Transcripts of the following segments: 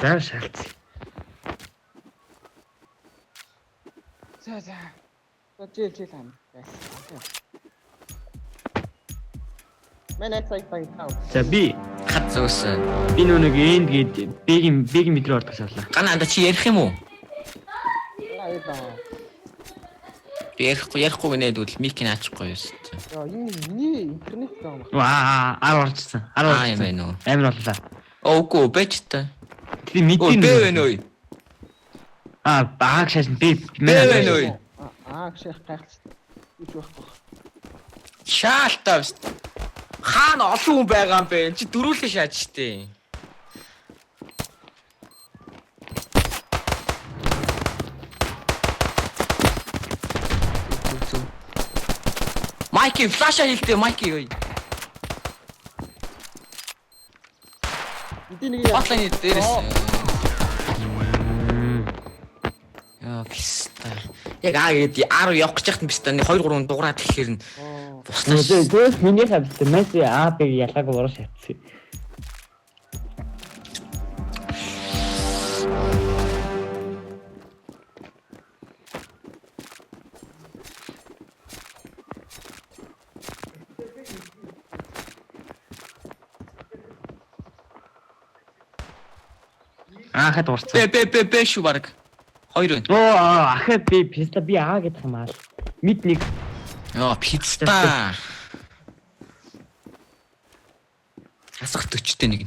За шалц. За. Жил ам. Манай сай тав. За би Хат зөөсөн. би нэг энд гээд бигийн мэдрээ ордог савлаа. Ганаа чи ярих юм уу? Яа. Ярихгүй гэнэдвэл мик наачихгүй юу? Яа, миний интернет зам. Ваа, 10 орчихсан. 10 Аа юм орчихсан. байна уу? Амар боллоо. Оогүй бэж та. Би мэдээ Бэ вэ нөө. Баг шашин би Бэ вэ нөө. Гших гайхалтай. Юу байхгүй. Шаалтаа биз. Хаана олон хүн байгаа юм бэ? Чи дөрүүлээ шаач штэ. Майки флаша хийлтэй майки ой. Эдийн нэг Батланы дээрээс. Яа киста. Яг гээд 10 явах гэж яхад биз та 2 3 дуурайд гэхээр нь буслаа. Тэгээс миний хавьд Месси АБ-г ялгаагүй уран шатсан. Ахад урцсан. Бэ шүү баг. 2 байна. Ахад би писта би гэдэх юм аа. Мид нэг. Яа пицца. Асах 40-тэй нэг.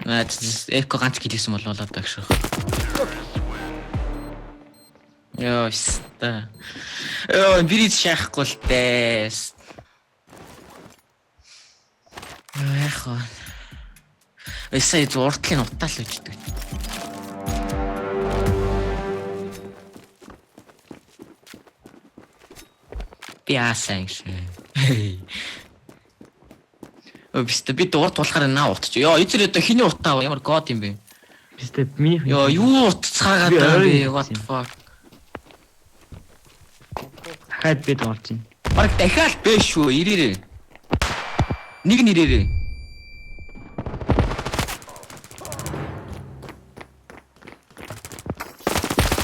Эко ганц гэлээсэн болоо л даа гэх. Яа ста. Бирид шахахгүй л дээ. Яхаа. Эсээ зурдлын утаал үждэг. Биасаа шээ. Бистэ би дурд тулахаар наа утчих. Яа эцэр өдөө хиний утаа ямар год юм бэ? Бистэ миний. Яа юу утцаагаад байгаа бэ? What the fuck? Ахад бид орчих. Бараг дахиад бэ шүү. Ирээрээ. Нэг нь ирээрээ.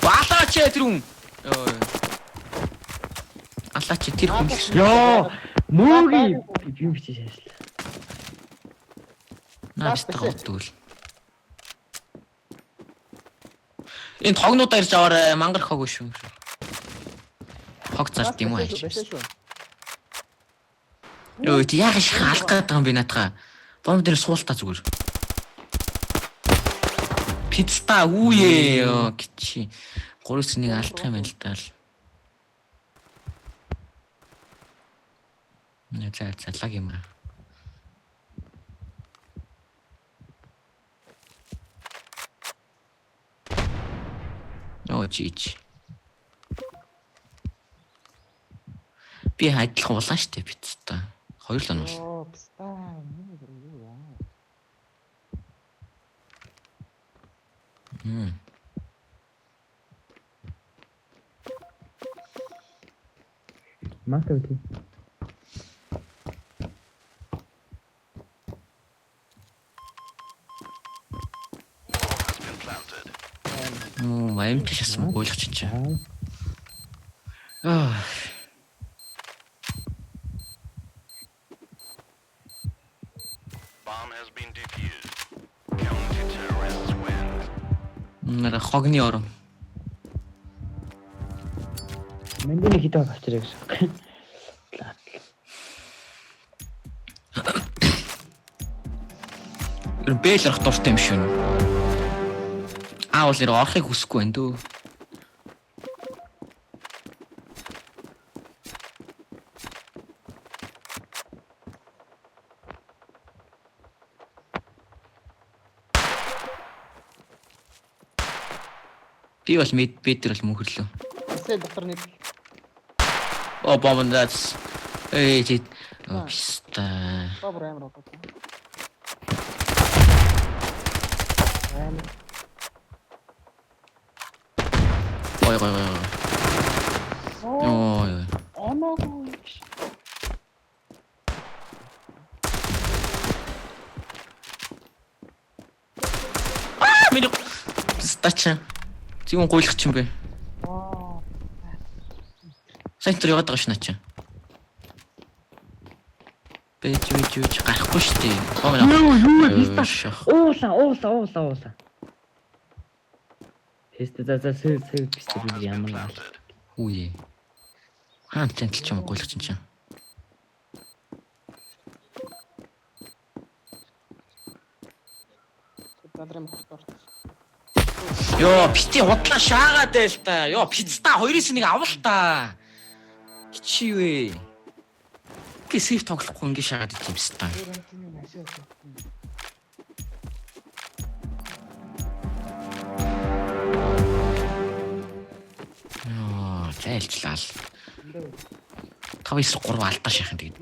Балаач тэрүүн. Алаач тэр хүн. Йоо, мөөги юм бичиж шаашлаа. Наач таавал. Энэ тогнуудаа ирж аваарай. Мангар хог шүү. Хог зарт юм уу аяч. Йоо, ти яг их алах гэдэг юм би наатаа. Бомб дээр суултаа зүгээр. Пицца үүе гिची. 3-1 алдах юм байна л даа. Нэ цалаг юм аа. Оо чич. Би хайдлах улаан штэ пиццата. 2 л нь бол. Писта. Юу яа. Макавти. Маям тийшсэн гойлох чинь. Нара хогны орон. Мэндийн хитэ авчирээ гэсэн. Бэлэрх дуртай юм шүү. Аавал нэр орохыг хүсэхгүй байна дөө. Би бол бид бол мөнхөрлөө. Эсээ дотор нэг. Оо бомбандаас. Чи писта. Добр амар одоо. Ой. Ой. Хамаагүй. Миний стач. Зүүн гуйлах ч юм бэ. Аа. Сайн тэр яваад байгаа ш наа чи. Бэж гарахгүй шүү дээ. Юу писта. Уула. Писта за писта би ямар. Үе. Хаан тэнтэл ч юм гуйлах чинь. Задрам хурд. Йоо, писти худлаа шаагаад байл та. Йоо, писта 2-1 авал та. Чи вэ? Гэсэв тоглохгүй ингэ шаагаад идэх юмс та. Йоо, зайлчлаа. 5-9-3 алдаа шахах тэгээд.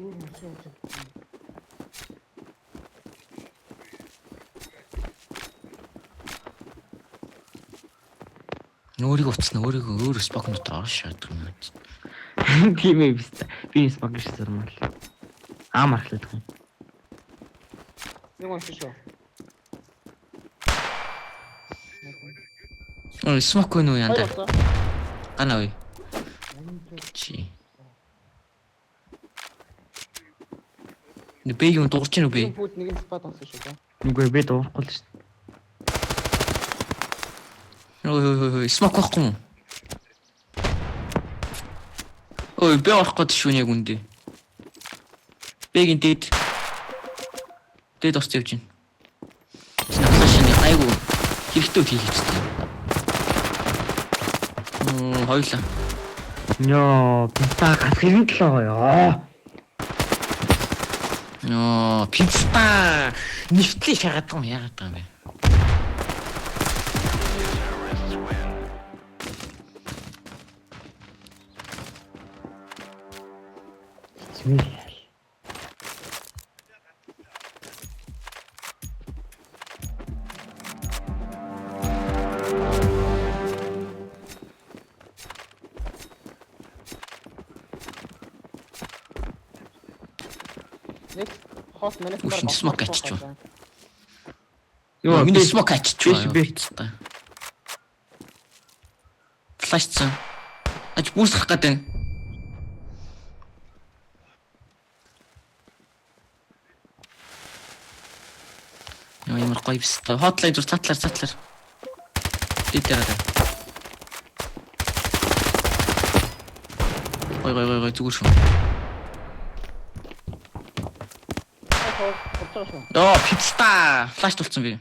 Өөрийгөө уцсан өөрийгөө спок дотор оршоод юм. Тийм ээ писта. Би спагш зурмал. Мархлаад байгаа. Нэг уншиж шүү. Ой, смок юу янда. Гана ой. Чи. Нэг юм дуурч гэнэ бэ? Бүгд нэг нь спад уншиж шүү. Үгүй би дуурахгүй л шүү. Ой, смок байхгүй. Ой, би орох гэж шүү яг үндэ. Бэгин дэд. Дэд орч явж байна. Снапшны айгу хэрэгтэй хийчихсэн. Хойлоо. Йоо, писта гал хэрэг л байгаа ёо. Йоо, писта нефтли шагаад байгаа юм яагаад байгаа юм бэ? Смил. Нэг хот манайх Үгүй, смок ачиж байна. Йоо, миний смок ачиж би. Флашцсан. Ач бүсгэх гэдэг. Яа ямар гоё биз дээ. Хотлайн зүр цатлаар. Дитэрэ. Гой зүгээр шүү. Оо, писта. Флаш тулцсан би.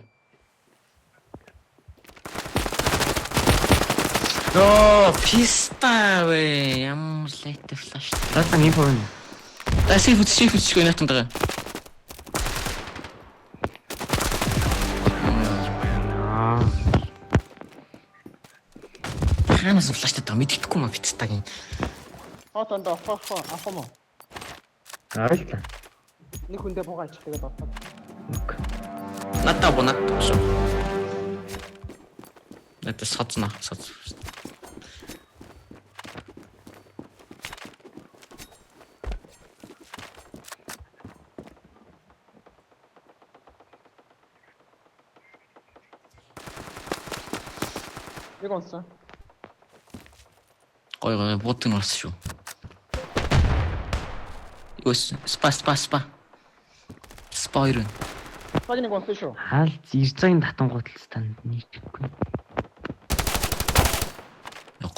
Оо, писта вэ. Ямар лайт флаш. Тасаа нэг фон. Сифүц шиг нэтэн дага. Ханаас флаштай даа мэддэхгүй маа пистагийн. Хот ондоо афомо. Аалта. Нэг хүндээ буугаач тэгээд ордог. Надад бонат шүү. Это соцна. Нэг онсон. Гой бутын орсон шүү. Юус спа. Спайрын. Спаг нэг онсон шүү. Хаал 900-ын татангууд л станд нийтгүй.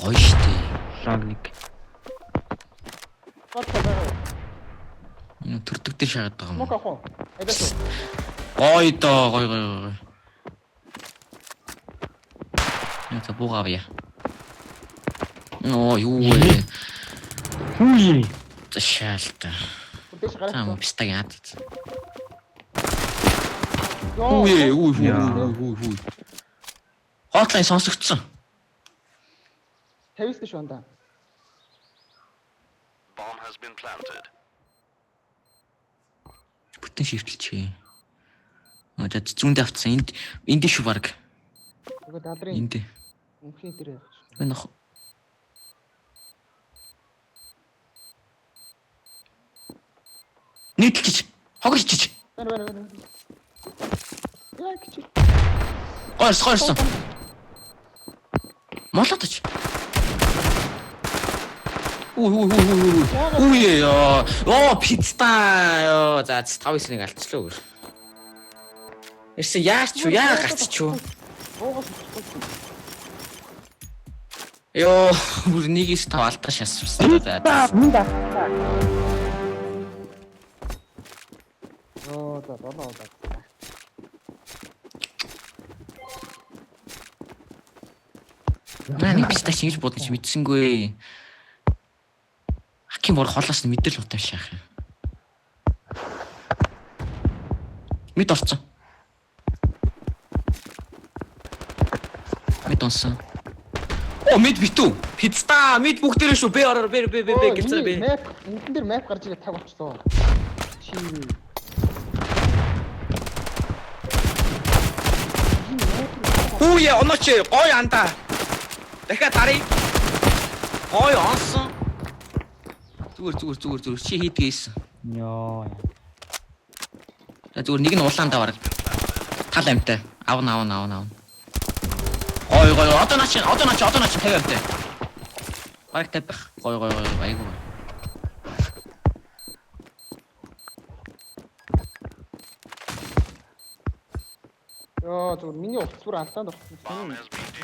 Гоё штэ. Лог нэг. Хот байгаа. Төрдөг дээр шагаад байгаа юм. Мок ах уу? Эдээс. Гоё доо гоё. Яа буугаавья. Оо юу вэ? Хүй. Зашаалта. Үдээс гарах. Таа пистаг яад. Йоо. Үй. Хотлайн сонсогдсон. 50 шүү андаа. Бүтэн шивтэлчээ. За зүүндээ авцсан. Энд шүү баг. Уг дадрын Энд. мөнхийн дээр явах шүү. Энэ Нийтлж. Хогорчиж. Байна. Яа гэж. Гойрсон. Молотож. Үе яа. Пицта. За 5-9-ыг алдчихлаа өөр. Ирсэн яач юу яа гацчихв. Йоо, бүр 1-5 алдаа шасвсан. За. За болоо. Наа пистач ингэж бодож мэдсэнгүй. Хаким бор холоос нь мэдэл утаа шаах юм. Мэд орцсон. Мэд онсон. Мэд битүү. Пицта, мэд бүгдээрээ шүү. Б ороор б гэцээ б. Эндэн дээр мэп гарч ирээд таг болчихлоо. Чи. Үе онооч гой андаа. Дахиад дарыг. Гой онсон. Зүгээр чи хийдгээсэн. Йоо. Зүгээр нэг нь улаандаа бараг. Тал амтай. Авна. Гой одоо наач 50 амтай. Бараг тавих. Гой айгуу. Йоо зүгээр миний утас бүр алдаанд орсон.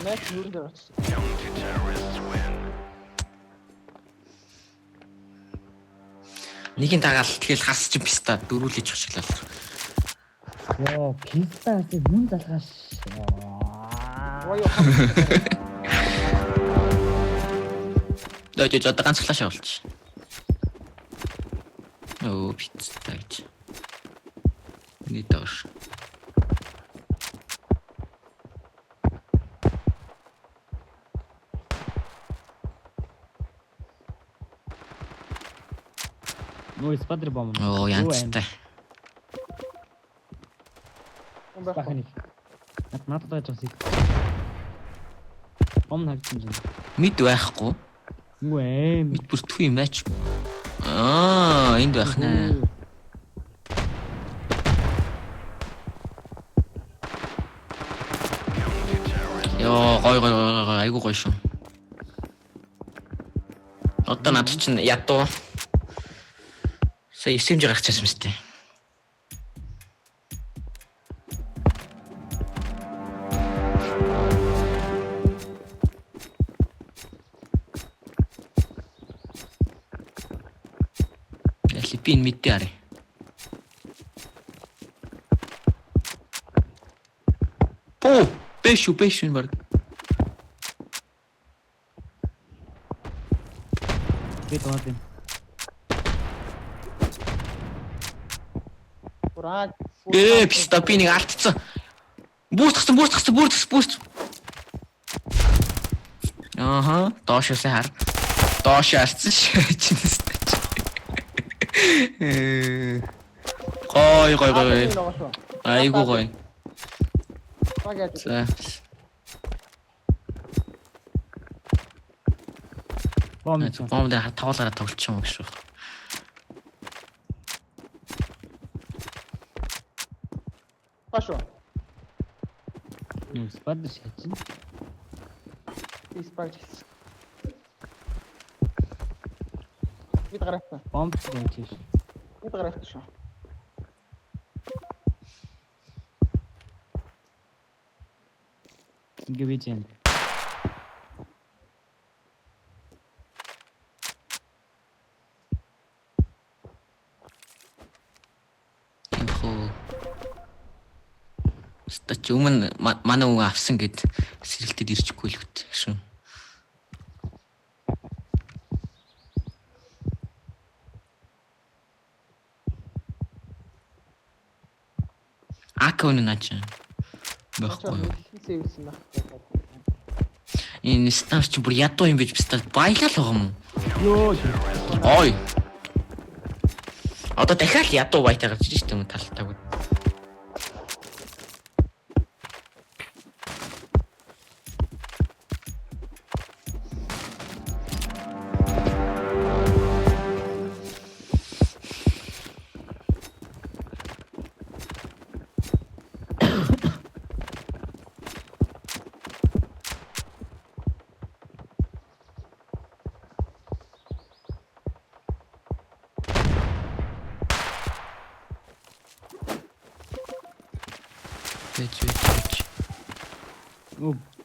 Мэп юурын дээр очсон. Нэгийн дагаал тэгэл хас чи писта дөрүүлж хашглаа. Йоо, пистаас мөн залгааш. Дэж одоо ганц флаш авалч. Писта гэж. Нийтээр. Нөө спадр бом. Янцтай. Бахны. Надад таажсан. Бом хагцсан юм. Мэд байхгүй. Үгүй Мэд бүртгүй юмаач. Энд байх нэ. Йоо, гой айгуу гоё шүү. Одоо над чинь ядуу. Сая SMG гарчихсан мэт. Филиппин мэдээ ари. Пэшу баг. Бэтоатын. Писта пинийг алдчихсан. Бүүст. Аха, доошоос хар. Доош арцсан шинэс. Гой. Айгуу гой. За. Бом дээр тавуулаараа тоглолч юм гэж. Пашо. Спадр шатсан. Спадр. Бид гарахтаа. Бомб гэж. Бид гарахтаа шүү. Гэвэж. Стач өмнө манай хүн авсан гэд сэрэлтэд ирчихгүй л үт шүү. Акон наач. Баггүй. Энэ старч бүр ядуу юм биш пистол баялал байгаа юм уу? Йоо. Ой. Одоо дахиад ядуу баятаа гарч ирж байгаа юм талтаагүй.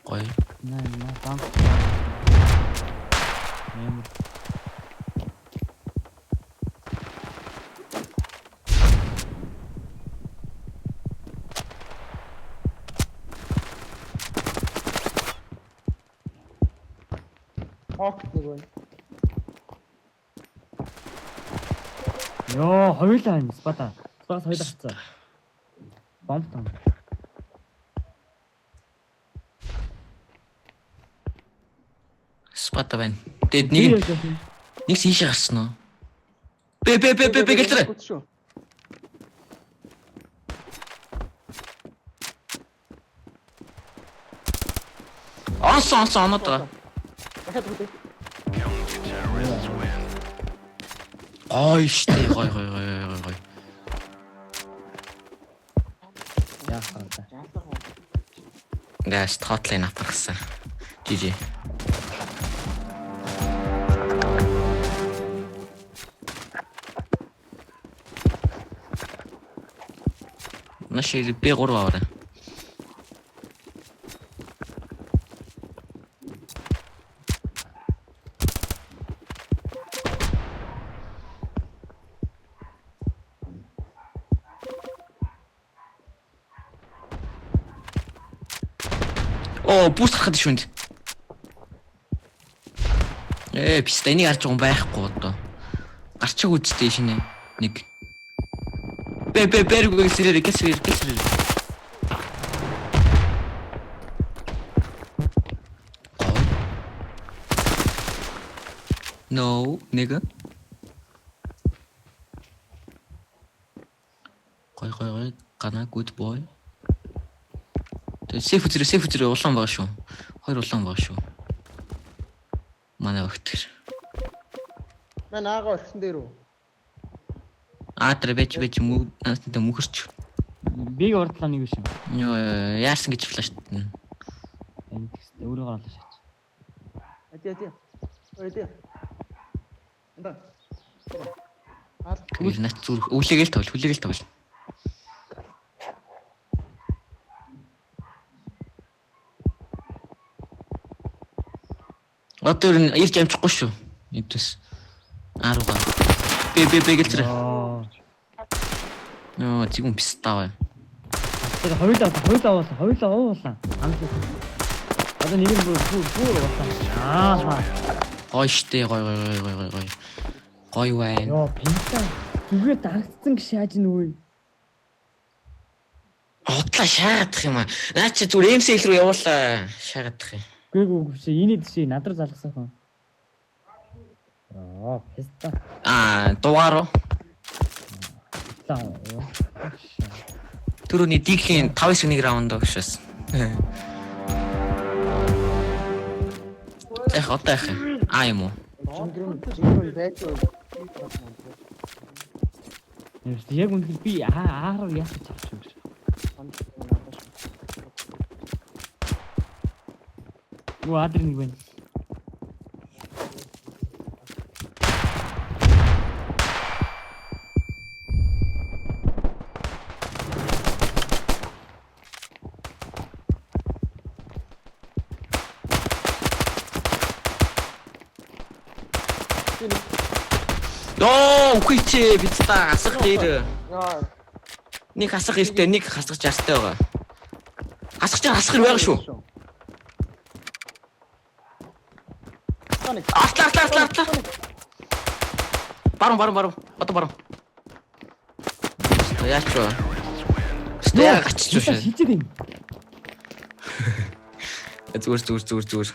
Гоё. наа банк. Ямар Хок нэг байна. ёо хоёулаа энэ спата. Спас хоёулаа хацаа. Бомб тань. Спата байна. Тэгэд нэг тийш гарсан уу? Бэ гэлтрэ. Шүү. Онсон одоо. Дахиад үгүй. Ой штэ гой. Яахаа. Гас тотлын апарсан. GG. Наши B3 аваа. Оо, буст гарахад шүнд. Бис энийг харж байгаа юм байхгүй одоо. Гарчих үсттэй шинэ нэг. Бэрг гэсрээр. No, nigga. Гой. Гана good boy. Сэф үзрээ улаан байгаа шүү. Хоёр улаан байгаа шүү. Манай өгтөр. Мэн аага олсон дээр үү? Аатра бэж мөнхөрч. Биг урдлаа нэг шүү. Йоо яарсан гэж флаш. Энэ тест өөрөө гаргалаа шаач. Өдөө. Энда. Үл нат зүрх хүлээгээл тавил. Одоо ирж амжихгүй шүү. Эдээс 10 га. Би гэлтрэ. Нөө зигүн пистаа. Тэр хоёулаа уулаа. Одоо нэг нь бүр уулаа. Гой штэ гой. Гой байна. Йоо пинта. Зүгээр дагцсан гэж шааж нүгөө. Одлаа шаагаадах юм аа. Наа чи зүгээр MCL руу явуулаа. Шаагаадах юм. Үгүй энийг тийш надруу залгасан хүн. Писта. Дугаар. Түрүүний диклийн 5-1 раунд өгшөөс. Одоо юм уу? Жигрэн байж уу? Яг үнэхээр би аараа яах гэж авч юм. Оо адрын нэг байна. Үгүй чи бицдаа асах дээр. Нэг асах иртэй, нэг хасах жартай байгаа. Асах ир байгаа шүү. Артлаа. Баруун. Одоо баруун. Яач вэ? Стяа гачиж шүү. Хичээд юм. Зүгээр.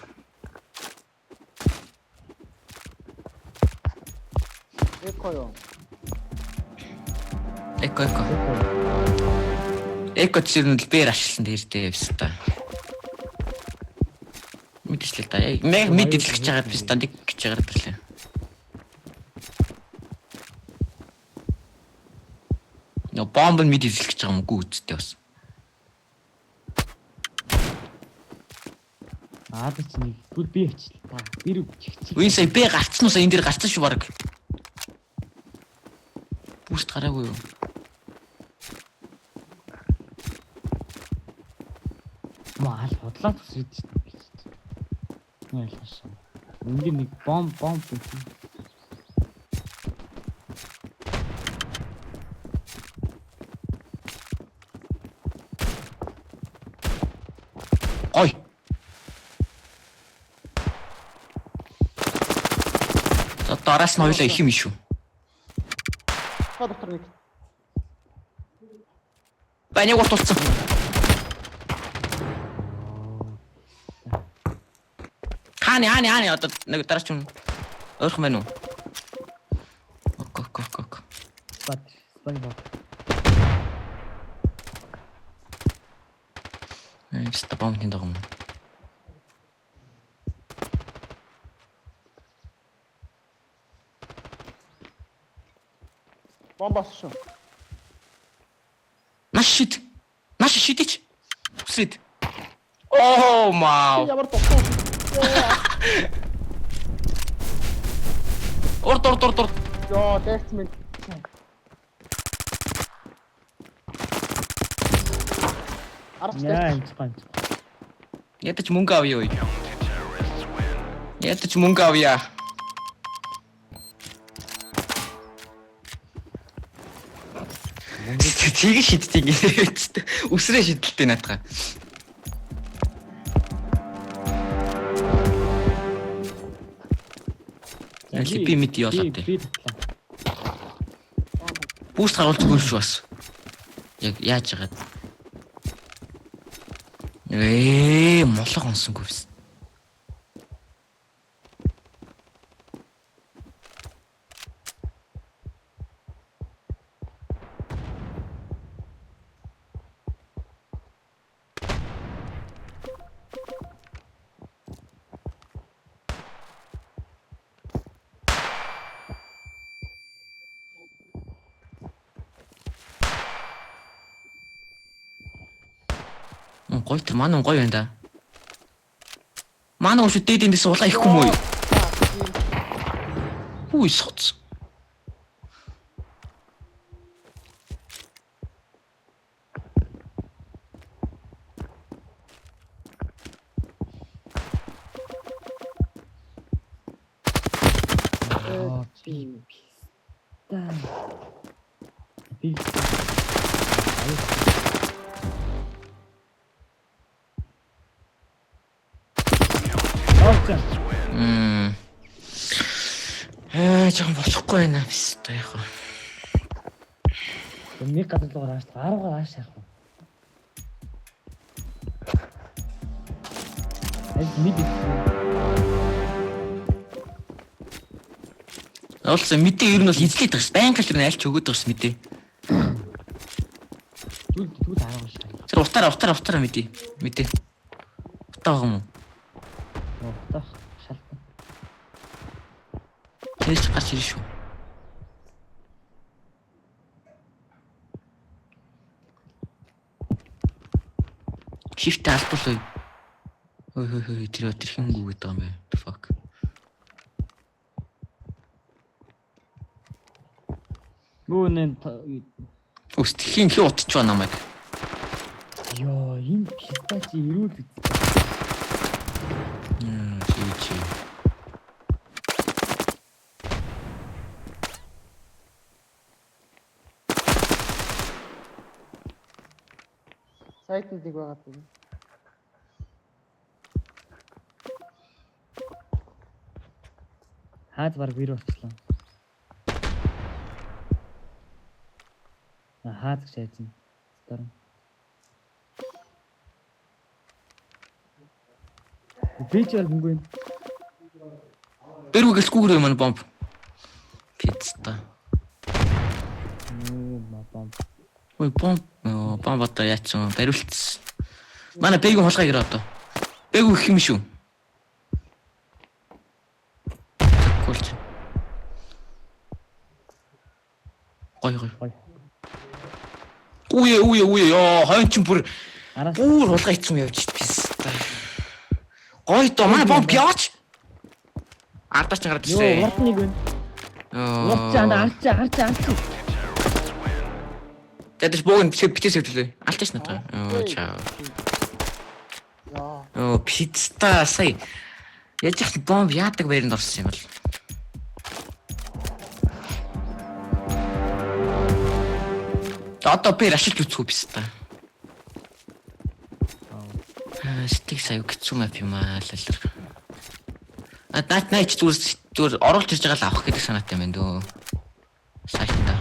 Эко чирнэл бэр ашигласан дээртэй явста. Мэдээчлээ та. Яг мэдээлж чагаад би стандик гэж яагаад гэрлээ. Нөө бомб мэдээлж гэж байгаа юм уу үсттэй бас. Чи нэг бүр би хичлээ та. Бэр үччих. Үгүй сая би гарцсан уу энэ дээр гарцсан шүү баг. Буст гараагүй юу? Маа бодлоо төсөөд чинь. Яа ялгаш. Үнди нэг бомб гэдэг. Ой. За дараас нь хоёлаа их юм шүү. Та доктор нэг. Банийг устулсан. Хааны одоо нэг дараач юм. Өөрх мэн үү? Ок. Спанбок. Ста бомбын дагам. Бомбас шүү. Наш шидэж. Үсрэд. Оо маа. Ямар доктор. Орд. Яа, тэгс минь. Аргач. Яа инспанч. Ядаж мөнгө авъя ой. Ядаж мөнгө авъя. Тийг шиддэг юм. Үсрээ шидэлтэй наатгаа. Би мэд яваад тий. Би татлаа. Буст харуулж өгөх шүү бас. Яг яаж яагаад. Молог онсонгүй биш. Гой тэр манай гоё байна да. Манай ууш дээд эндээс улаа ихгүй мүү. Үгүй соц. Би Жаахан болохгүй байна биш одоо яг. нэг гадар руу гараад 10 гараад шахах. Мид. Олсон мэдээ ер нь бол эзлээд байгаа ш. Байнга л альч өгөөд байгаа ш мэдээ. Түл 10 шахах. Тэр утаараа мэдээ. Утаа юм уу? Утаа шалтан. Тэрч гарч ирж шүү. Shift албуулъя. Хөөе тэр хингүү гэдэг юм бэ? The fuck. Гүнэн Өст хин утч байна намайг. ёо энэ пистачи ирүүл үз. Чи. Сайтнд нэг байгаа тийм. Хаад баг бир болчихлоо. Хаад гэж яаж юм. Дараа. Бичэр мөнгө. Дөрвөгс гүгрээ манай бомб. Пицта. Бомб. Ой бомб одоо яачихсан бариулцсан. Манай бэг хулгай гэрээ одоо. Бэг их юм шүү. Гулч. Гой. Үе яа хойн ч бүр хулгай ицсэн явж бис та. Гой то манай бомб яач. Ардаач гараад ирсэн. Юу урд нэг байна. Арчаа. Тэдэс богн бичээс хэвлээ. Алтаж надаа. Чаа. Оо пицца сая. Яаж их бомб яадаг байранд орсон юм бол. Одоо би ашиглаж үзэх үү пицца. Стик сая гिचүү мап юм аа лалэр. Найч зүгээр оруулж ирж байгаа л авах гэдэг санаатай юм дөө. Сайта.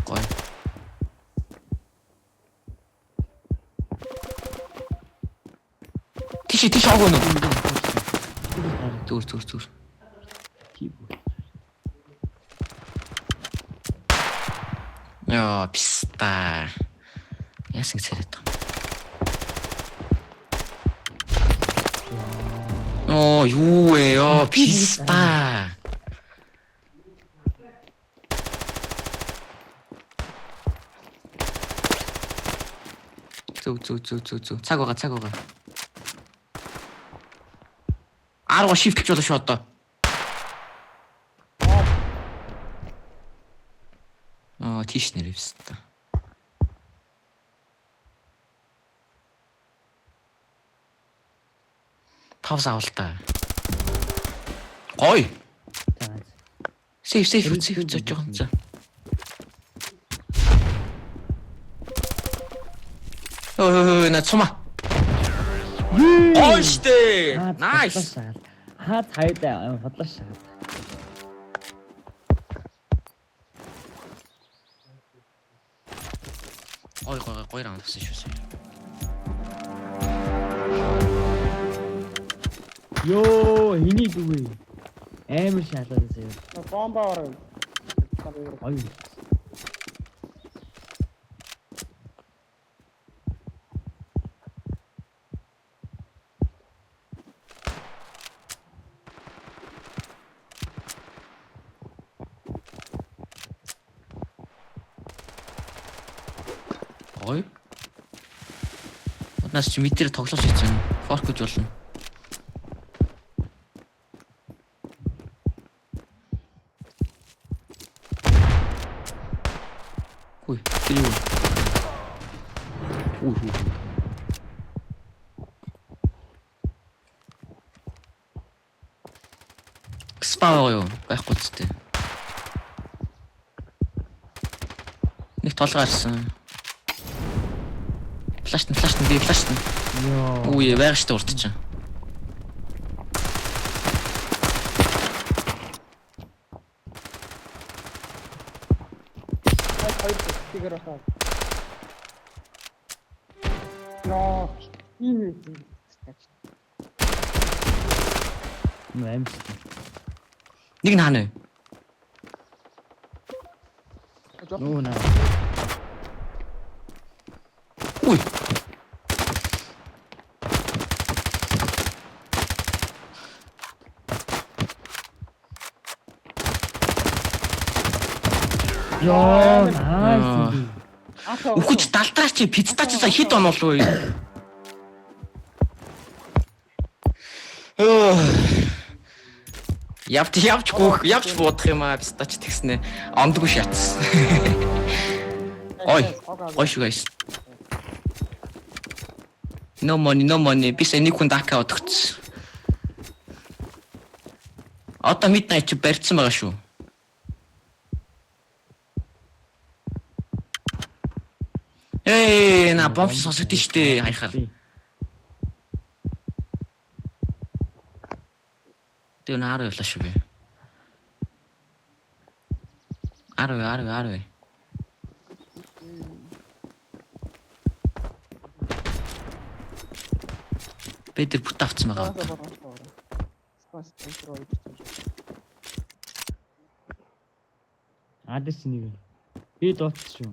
Гой. Тийш агуу нөө. Зүр. Яа, писта. Яасан царайд. Оо, юу вэ? Яа, писта. Зү. Цаг байгаа. Арга shift гэж болоо шүү одоо. Тийш нэр писта. Пауз авалтаа. Гой. Сейф зож байгаа юм цаа. Нацума. Гой штэ. Nice. хайдаа хотлоош. Гой раунд гэсэн шүү. Йоо, хиний дүүгээ. Амар шалаад заяа. Бомба орой. Ой. Ой. Однаас чи метр тоглож хийсэн. Форк гэж болно. Ой, тэр юу? Ой. Спаа юу? Байхгүй ч тийм. Нэг толгаарсан. Флаштн. Йоо. Үй, байг штэ урдчихсан. Фигура хаа. Но, ийм Мэмс. Нэг наана. Нуу наа. Ui. Йоо, nice. Үхэж далдраа чи пиццаа чи хит онолоо юу? Явж буудах юм аа пиццаа ч тэгснэ. Ондгүй шатс. Ой шүү guys. No money. Би сэний хүн дака одогц. Одоо midnight чи барьсан байгаа шүү. На бомб сонсогдсон штэ хайхаар. Тэ наараа явлаа шүү би. Арвэ. Петр бүт авцсан байгаа. Адэс нэг. Би дууцсан шүү.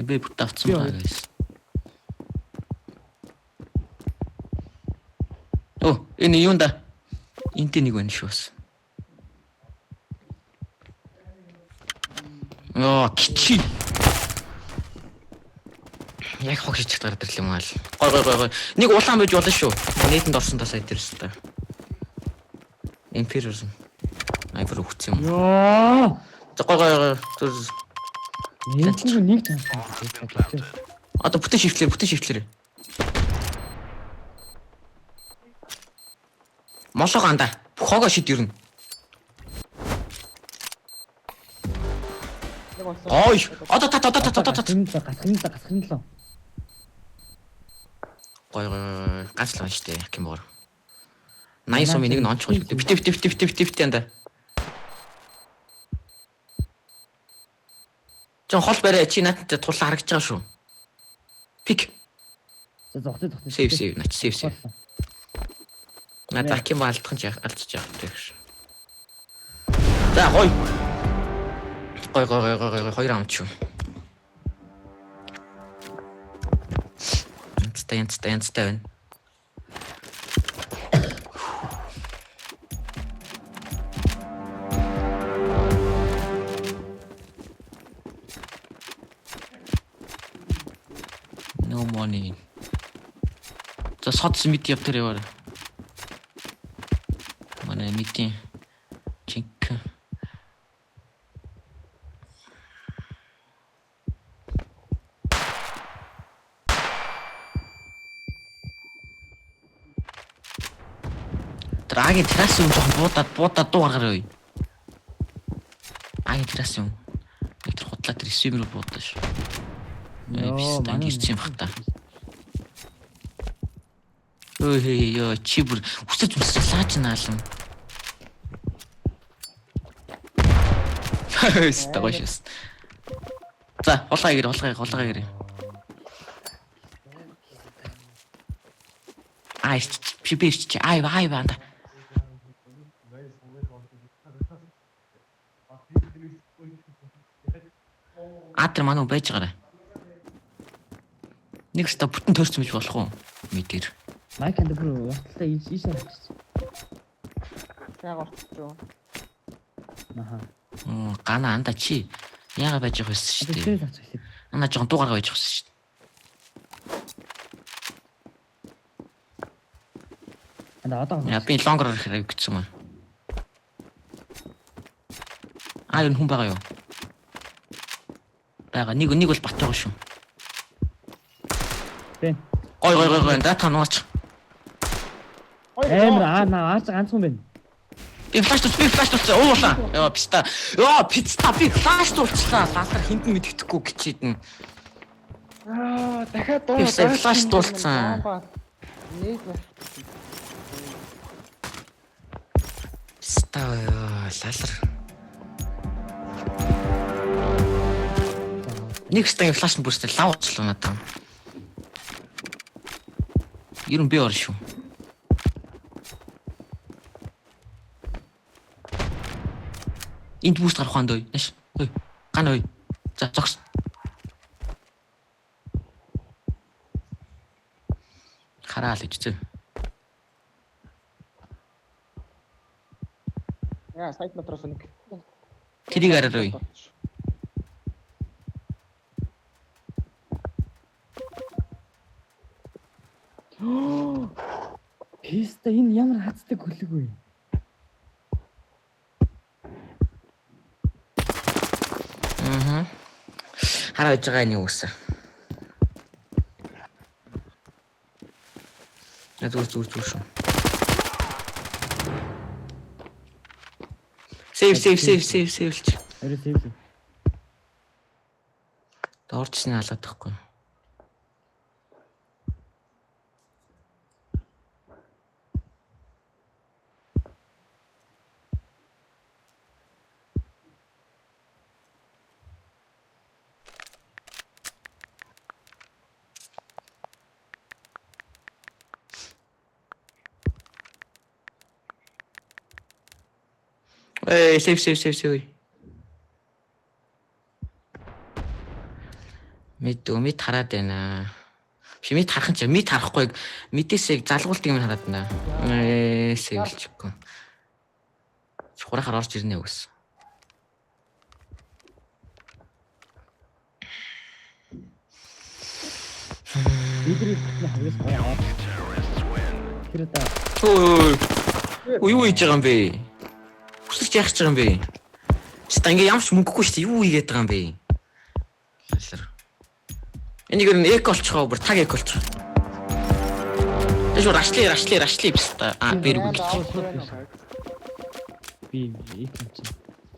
Би бүт авцсан байгаа guys. Оо, Энэ юунда? Энтэй нэг байна шүү бас. Кичи. Яг хог хийж гараад ирлээ юм аа л. Гой. Нэг улаан байж болно шүү. Нийтэнд орсон тасаа дээрс та. Emperor. Айвар өгсөн юм. Йоо. За гой. Нэг тань. Одоо бүтэн шифтлэр. Молоо ганда. Хогоо шид юрна. Нэг болсон. Ой. Одоо та. Гасхын лөө. Гой. Ганцлаа штэ яг юм боор. 80 сумын нэг нь онцгой. Бит янда. Жон хол барай чи надад тулаа харагдаж байгаа шүү. Пик. За зогтой. Save. Нач save. Надад кем алдах нь алдчих яах вэ? За гой. Хоёр амт шүү. Янцтай байна. No money. За соц мэд явтар яваа. Манай мэдээ. Чик. Трагийн террас юм жоохон буудаад дуу гаргаарай. Агийн террас юм. Нэг тэр хутлаа тэр ресивер буудаа шүү. Бистан гэрч юм бах та. Ой чи бүр үсэж лааж наалам. Стагош. За, хулгай гэр. Пипиш ай банда. Атер мануу байж гараа. Нэг ста бүтэн төрсөн байж болох уу? Мэдэр. Майк энэ бүр урталтай ийшээ авчихсан. Яг орчихсон. Аха. Гана анда чи яага байж байгаа байсан шүү дээ. Ана жоохон дуугаргаа байж байгаа шүү дээ. Одоо би лонгор хэрэг гэсэн юм. Энэ хүн байгаа юу? Бага нэг бол бат байгаа шүү. Тэ. Гой дата нууч. Наач ганцхан байна. Би флаш тус уулаа. Писта. Писта би флаш туулчлаа. Лазар хинтэн мэддэхгүй гिचээдэн. Дахиад доо. Флаш туулцсан. Нэг Писта лазар. Нэг стагийн флаш нь бүрстэй лав очлоо надаа. Ерөн би ор шүү. Энд буст гарах ханд ой. Нэш. Ой. Ган ой. За зогс. Хараал ичтэй. яа, сайт дотроос нэг. Тэрийг арай. Писта энэ ямар хацдаг хөлөг вэ? Хараа байж байгаа нэг үсэ. Зүр шүү. Save. Эрэ. Доорчны халаад тахгүй. Save. Мэд хараад байна. Биш мэд харах юм чи мэд харахгүй мэдээсээ залгуулдаг юм хараад байна. Сэвэлчихгүй. Чухрахаар орж ирнэ үгүйс. Бидний хагас гоё. Тэр одоо Ой юу хийж байгаа юм бэ? Хүсэж яах гэж байгаа юм бэ? Чи ингээ ямч мөнгөгүй шүү дээ. Юу хийгээд байгаа юм бэ? Энийг нь эко олчихоо бүр таг эко олчих. Тэшүү рашлий бистэ. Бэргүй. би их юм чи.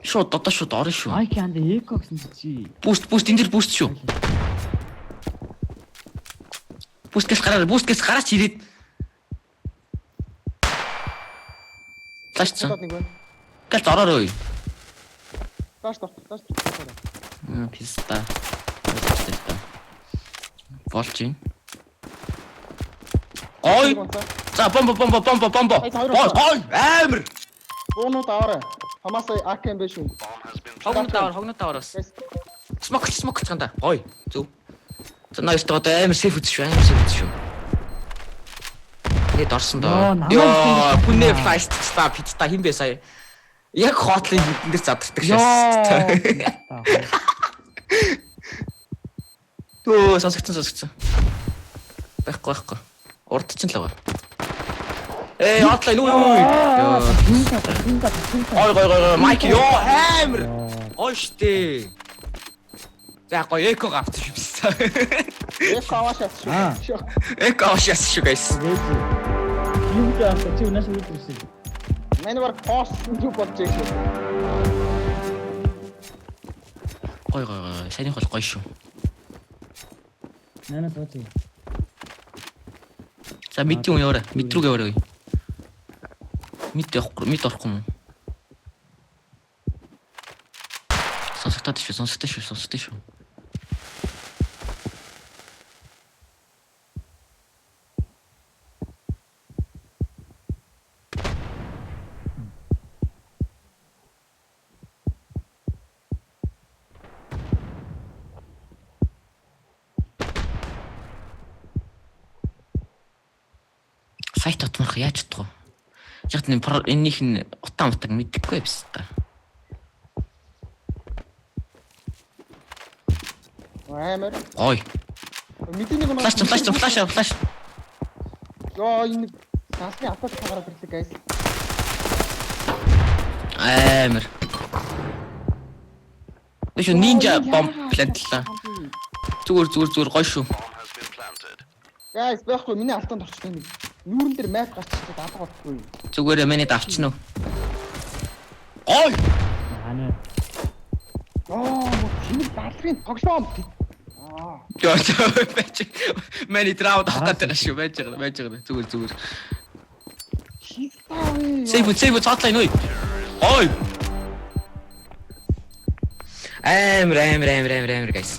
Шууд одоо шууд орно шүү. Ай канд эко гэсэн чи. Буст энэ дэр буст шүү. Буст гэс гараач ирээд. Ташцсан. Нэг байна. Гал ороорой. Тааш. Писта. Болчин. Ой. За бомбо. Ой амар. Бонут аваа. Хамаасаа АКМ биш үү? Хогнот аваараас. Смок цанда. Ой. Зүг. За нааш одоо амар сейф үзэж шүү. Хэд орсон доо. Йоо, хүнээ флайст ста пицта хин бэ сая. Яг хотлын дээр задардаг шээс. Төө сонсогдсон. Байхгүй. Урд ч л байгаа. Хотлын юу. Ой, майк ёо амар. Ой штэ. За гоё эко авчих юм байна. Эко аваашаа шүү. Эко аваашаа шүү guys. Юу гэж чи унаас үүссэн. Манай бар пост юу болж байгаа шүү. Гоё. Сайн хол гоё шүү. Нана тооцоо. За мэдээ юу яараа. Мэд рүүгээ орой. Мэд орохгүй юм. Сонсогдоод шүү. Сайт утмарх яаж чадах вэ? Яг энийх нь утаан мэддэггүй биш та. Амар. Ой. Мэдээний гоо. Флаш. Йоо энэ сасны аппарат гараад ирлээ guys. Амар. Тэшүү нинжа бомб плантлаа. Зүгээр гоё шүү. Guys, байхгүй миний алтанд орчихсон юм. Нүүрэн дээр мэп гарчихсан даалга бодохгүй. Зүгээр миний давчна уу. Ой. Ана. Шинэ даалгын тоглоом. Яа, миний драуд хатаа шүү байж байгаа. Зүгээр. Сейв цаатлаа нөө. Ой. Амар guys.